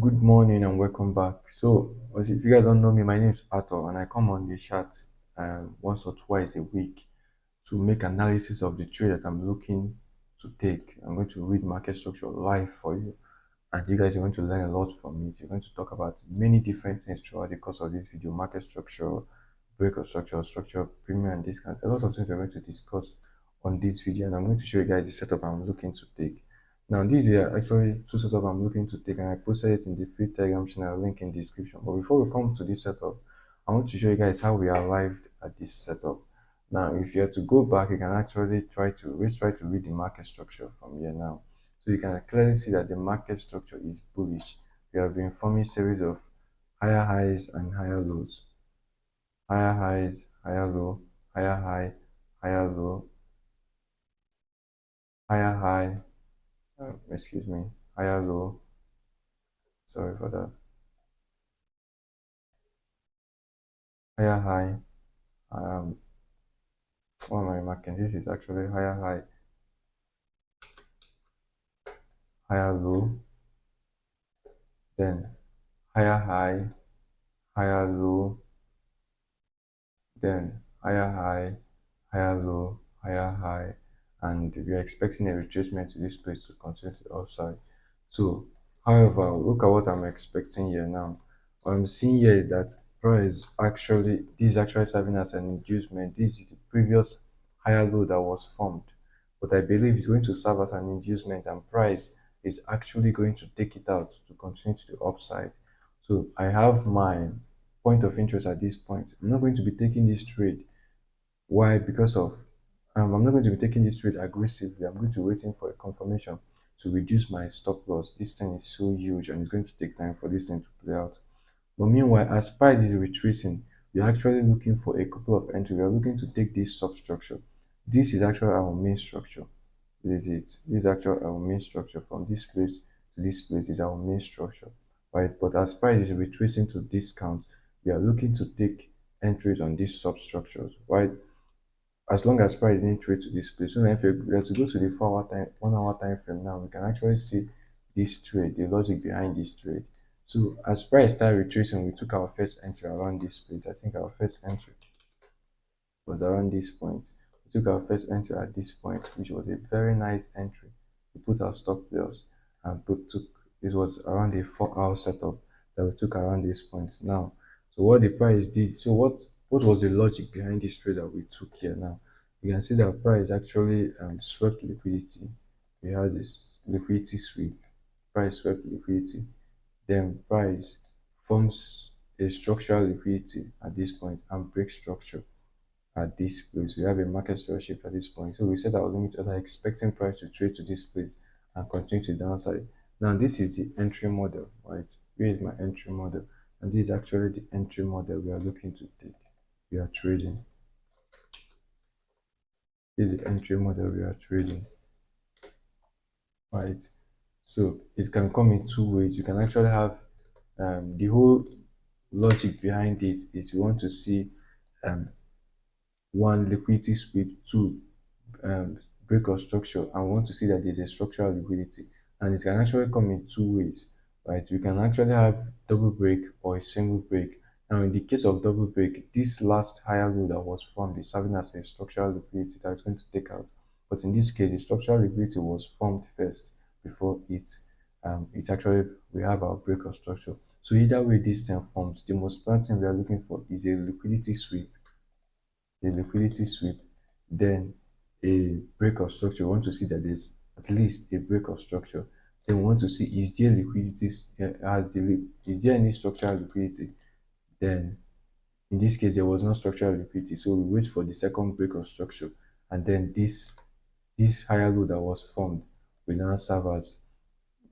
Good morning and welcome back. If you guys don't know me, my name is Arthur, and I come on the chat once or twice a week to make analysis of the trade that I'm looking to take. I'm going to read market structure live for you, and you guys are going to learn a lot from it. You're going to talk about many different things throughout the course of this video: market structure, break of structure, premium and discount. A lot of things we're going to discuss on this video, and I'm going to show you guys the setup I'm looking to take. Now, these are actually two setup I'm looking to take, and I posted it in the free Telegram channel link in the description. But before we come to this setup, I want to show you guys how we arrived at this setup. Now, if you have to go back, you can actually try to read the market structure from here now. So you can clearly see that the market structure is bullish. We have been forming series of higher highs and higher lows, higher highs, higher low, higher high, higher low, higher high, excuse me, higher low, sorry for that, higher high, um, what am I marking? This is actually higher high, higher low, then higher high, higher low, then higher high, higher low, higher high, and we are expecting a retracement to this place to continue to the upside. So, however, look at what I'm expecting here now. What I'm seeing here is that price actually, this is actually serving as an inducement. This is the previous higher low that was formed, but I believe it's going to serve as an inducement, and price is actually going to take it out to continue to the upside. So I have my point of interest at this point. I'm not going to be taking this trade. Why? Because of I'm not going to be taking this trade aggressively. I'm going to waiting for a confirmation to reduce my stop loss. This thing is so huge and it's going to take time for this thing to play out. But meanwhile, as price is retracing, we're actually looking for a couple of entries. We are looking to take this substructure. This is actually our main structure. This is it. This is actually our main structure. From this place to this place is our main structure, right? But as price is retracing to discount, we are looking to take entries on these substructures, right? As long as price didn't trade to this place. So now if we were to go to the 4 hour time, 1 hour time frame now, we can actually see this trade, the logic behind this trade. So as price started retracing, we took our first entry around this place. I think our first entry was around this point. We took our first entry at this point, which was a very nice entry. We put our stop loss and took it was around a 4 hour setup that we took around this point. Now, so what the price did, so what was the logic behind this trade that we took here now? You can see that price actually swept liquidity. We had this liquidity sweep, price swept liquidity, then price forms a structural liquidity at this point and breaks structure at this place. We have a market share shift at this point. So we set our limit order expecting price to trade to this place and continue to downside. Now this is the entry model, right? Here is my entry model. And this is actually the entry model we are looking to take. We are trading. This is the entry model we are trading, right? So it can come in two ways. You can actually have the whole logic behind it is you want to see um, one, liquidity sweep, two, break of structure, and we want to see that there's a structural liquidity, and it can actually come in two ways, right? We can actually have double break or a single break. Now in the case of double break, this last higher low that was formed is serving as a structural liquidity that is going to take out, but in this case the structural liquidity was formed first before it actually we have our break of structure. So either way this thing forms, the most important thing we are looking for is a liquidity sweep, then a break of structure. We want to see that there's at least a break of structure. Then we want to see is there liquidity, is there any structural liquidity? Then in this case there was no structural liquidity, so we wait for the second break of structure, and then this higher low that was formed will now serve as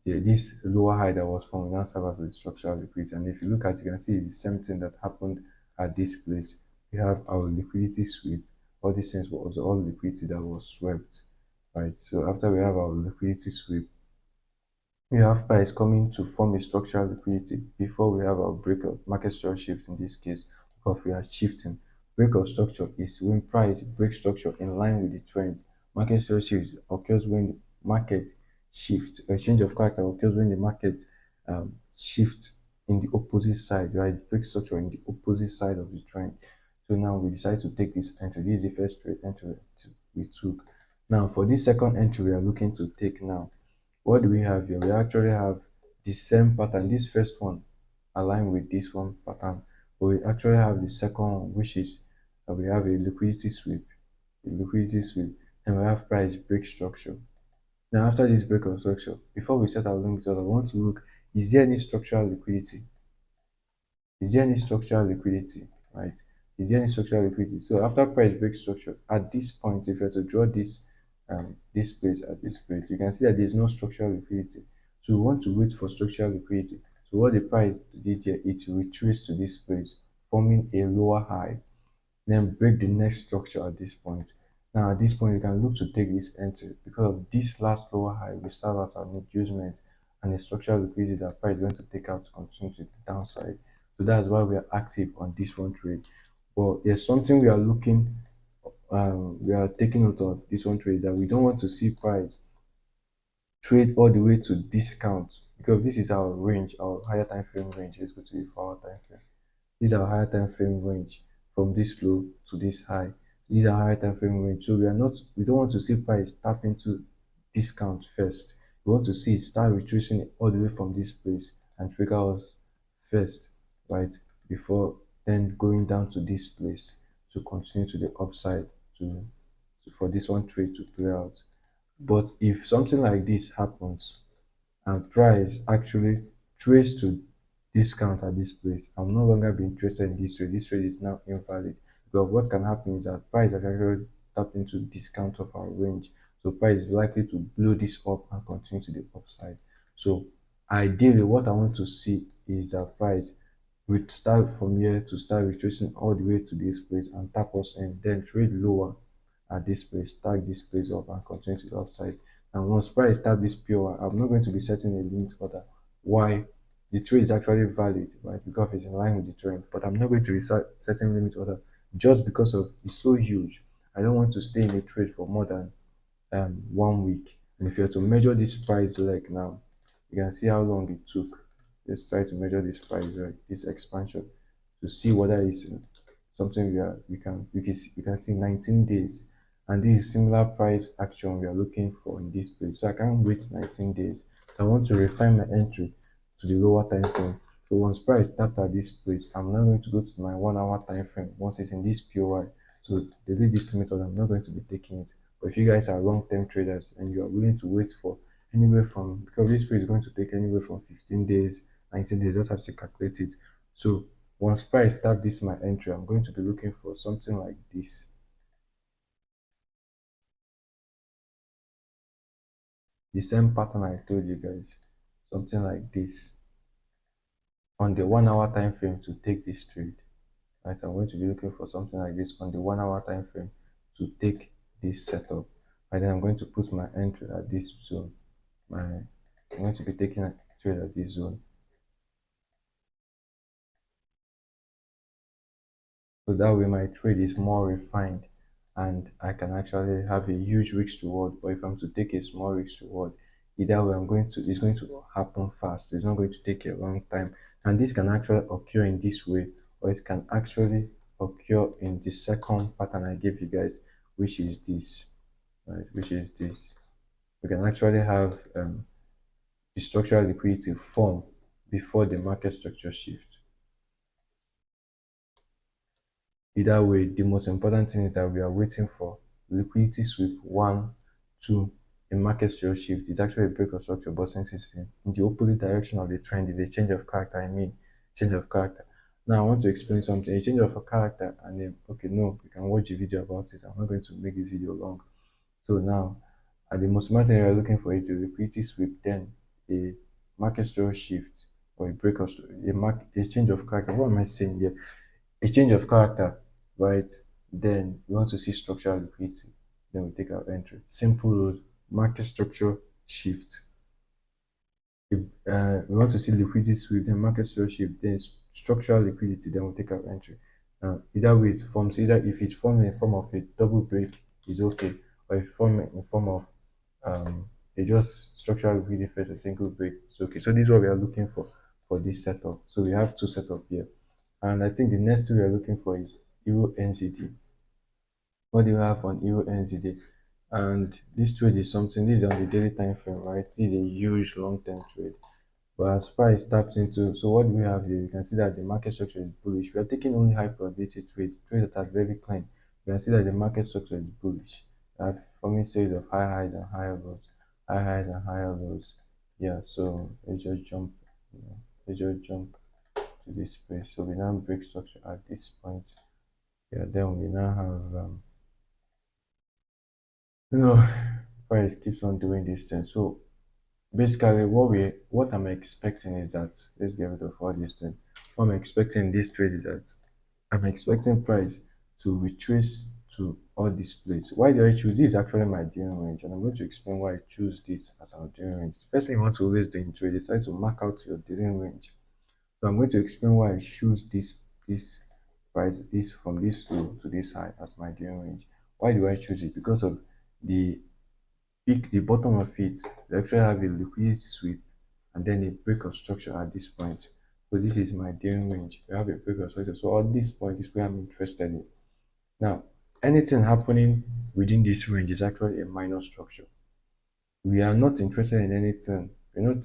this lower high that was formed will now serve as the structural liquidity. And if you look at, you can see it's the same thing that happened at this place. We have our liquidity sweep. All these things was all liquidity that was swept, right? So after we have our liquidity sweep, we have price coming to form a structural liquidity before we have our break of market structure shift in this case, because we are shifting. Break of structure is when price breaks structure in line with the trend. Market structure shift occurs when the market shift, a change of character occurs when the market shift in the opposite side, right? Break structure in the opposite side of the trend. So now we decide to take this entry. This is the first trade entry we took. Now for this second entry we are looking to take now, what do we have here? We actually have the same pattern. This first one align with this one pattern, but we actually have the second one, which is we have a liquidity sweep, and we have price break structure. Now after this break of structure, before we set our limit order, we want to look, is there any structural liquidity? Is there any structural liquidity? Right? Is there any structural liquidity? So after price break structure, at this point, if you were to draw this place at this place, you can see that there is no structural liquidity. So we want to wait for structural liquidity. So what the price did here, it retraced to this place, forming a lower high, then break the next structure at this point. Now at this point, you can look to take this entry because of this last lower high will serve as an inducement and a structural liquidity that price is going to take out to continue to the downside. So that's why we are active on this one trade. But there's something we are taking note of this one trade, that we don't want to see price trade all the way to discount, because this is our range, our higher time frame range. Let's go to the 4 hour time frame. These are higher time frame range from this low to this high. These are higher time frame range. So we don't want to see price tap into discount first. We want to see it start retracing all the way from this place and trigger us first, right? Before then going down to this place to continue to the upside for this one trade to play out. But if something like this happens and price actually trace to discount at this place, I'm no longer be interested in this trade. This trade is now invalid, because what can happen is that price has actually tapped into discount of our range. So price is likely to blow this up and continue to the upside. So ideally, what I want to see is that price will start from here to start retracing all the way to this place and tap us and then trade lower at this place, tag this place up and continue to the upside. And once price tap this POI, I'm not going to be setting a limit order. Why? The trade is actually valid, right? Because it's in line with the trend, but I'm not going to be setting limit order just because of it's so huge. I don't want to stay in a trade for more than 1 week. And if you are to measure this price leg now, you can see how long it took. Let's try to measure this price leg, this expansion, to see whether it's something we can see 19 days. And this is similar price action we are looking for in this place. So I can't wait 19 days. So I want to refine my entry to the lower time frame. So once price tapped at this place, I'm not going to go to my 1 hour time frame. Once it's in this POI, so delete this limit order, I'm not going to be taking it. But if you guys are long-term traders and you are willing to wait for anywhere from, because this trade is going to take anywhere from 15 days, 19 days, just have to calculate it. So once price tap this my entry, I'm going to be looking for something like this. The same pattern I told you guys, something like this on the 1 hour time frame to take this trade. Right, I'm going to be looking for something like this on the 1 hour time frame to take this setup. And then I'm going to put my entry at this zone. I'm going to be taking a trade at this zone. So that way my trade is more refined and I can actually have a huge risk reward. But if I'm to take a small risk reward, either way it's going to happen fast. It's not going to take a long time. And this can actually occur in this way, or it can actually occur in the second pattern I gave you guys, which is this, right? Which is this. We can actually have the structural liquidity form before the market structure shift. Either way, the most important thing is that we are waiting for liquidity sweep one, two, a market share shift. It's actually a break of structure, but since it's in the opposite direction of the trend, it's a change of character. Change of character. Now I want to explain something. A change of a character, and then okay, no, you can watch a video about it. I'm not going to make this video long. So now, at the most important thing we are looking for is the liquidity sweep, then a market share shift or a break of a change of character. What am I saying here? A change of character, right? Then we want to see structural liquidity. Then we take our entry. Simple rule, market structure shift. If, we want to see liquidity sweep, then market structure shift, then structural liquidity, then we take our entry. Either way it forms, either if it's formed in form of a double break, is okay, or if it's formed in form of a just structural liquidity first, a single break, it's okay. So this is what we are looking for for this setup. So we have two setup here. And I think the next two we are looking for is Euro NZD. What do you have on Euro NZD? And this trade is something, this is on the daily time frame, right? This is a huge long-term trade. But as price taps into, so what do we have here? You can see that the market structure is bullish. We are taking only high probability trades that are very clean. You can see that the market structure is bullish. We have forming series of high highs and higher lows, high highs and higher lows. Yeah, so let's just jump, you know, let's just jump to this space. So we now break structure at this point. Yeah, then we now have you know price keeps on doing this thing. So basically what I'm expecting is that let's get rid of all these things. What I'm expecting in this trade is that I'm expecting price to retrace to all this place. Why do I choose this? Is actually my dealing range, and I'm going to explain why I choose this as our dealing range. First thing you want to always do in trade is try to mark out your dealing range. So I'm going to explain why I choose this price, this from this low to this high as my dealing range. Why do I choose it? Because of the peak, the bottom of it, we actually have a liquidity sweep and then a break of structure at this point. So this is my daily range. We have a break of structure. So at this point is where I'm interested in. Now, anything happening within this range is actually a minor structure. We are not interested in anything. We're not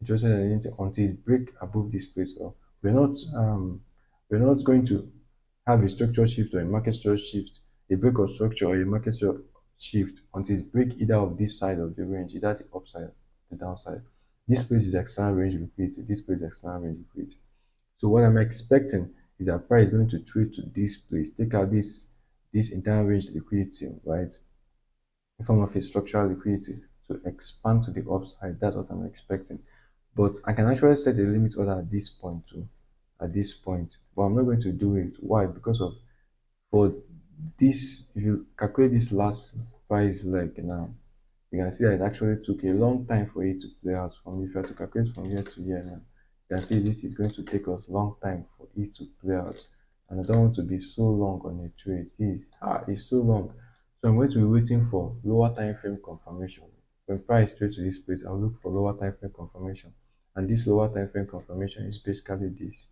interested in anything until it break above this place. Or we're not going to have a structure shift or a market structure shift, a break of structure or a market structure shift until it break either of this side of the range, either the upside, the downside. This place is external range liquidity. This place is external range liquidity. So what I'm expecting is that price is going to trade to this place, take out this internal range liquidity, right? In form of a structural liquidity to expand to the upside. That's what I'm expecting. But I can actually set a limit order at this point too. At this point. But I'm not going to do it. Why? Because of for this, if you calculate this last price leg now, you can see that it actually took a long time for it to play out. From if you have to calculate from year to year now, you can see this is going to take us long time for it to play out. And I don't want to be so long on a trade. It's so long. So I'm going to be waiting for lower time frame confirmation. When price trade to this place, I'll look for lower time frame confirmation. And this lower time frame confirmation is basically this.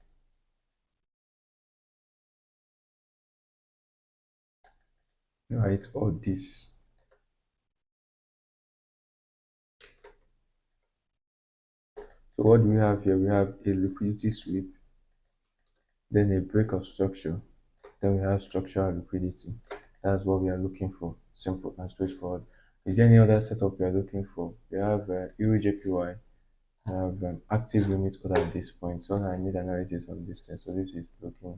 Right, or this. So what do we have here? We have a liquidity sweep, then a break of structure, then we have structural liquidity. That's what we are looking for. Simple and straightforward. Is there any other setup we are looking for? We have Euro JPY. I have active limit order at this point. So I need analysis on this thing. So this is looking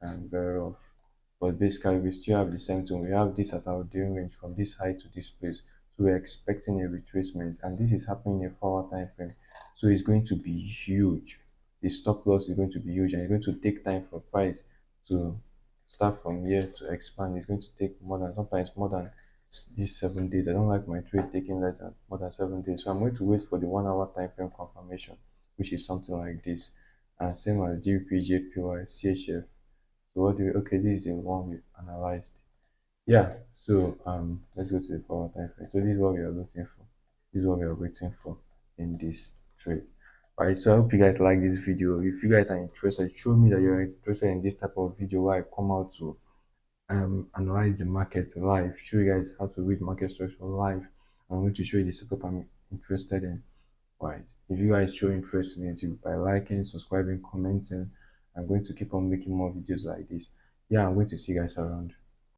very rough. But basically, we still have the same thing. We have this as our daily range from this high to this place. So we're expecting a retracement, and this is happening in a 4 hour time frame. So it's going to be huge. The stop loss is going to be huge, and it's going to take time for price to start from here to expand. It's going to take more than sometimes more than these 7 days. I don't like my trade taking less than more than 7 days. So I'm going to wait for the 1 hour time frame confirmation, which is something like this. And same as GBP, JPY, CHF. So what do we okay, this is the one we analyzed. Yeah, so let's go to the forward time frame. So this is what we are looking for. This is what we are waiting for in this trade. Alright, so I hope you guys like this video. If you guys are interested, show me that you're interested in this type of video where I come out to analyze the market live, show you guys how to read market structure live. I'm going to show you the setup I'm interested in. Right. If you guys show interest in it by liking, subscribing, commenting, I'm going to keep on making more videos like this. Yeah, I'm going to see you guys around.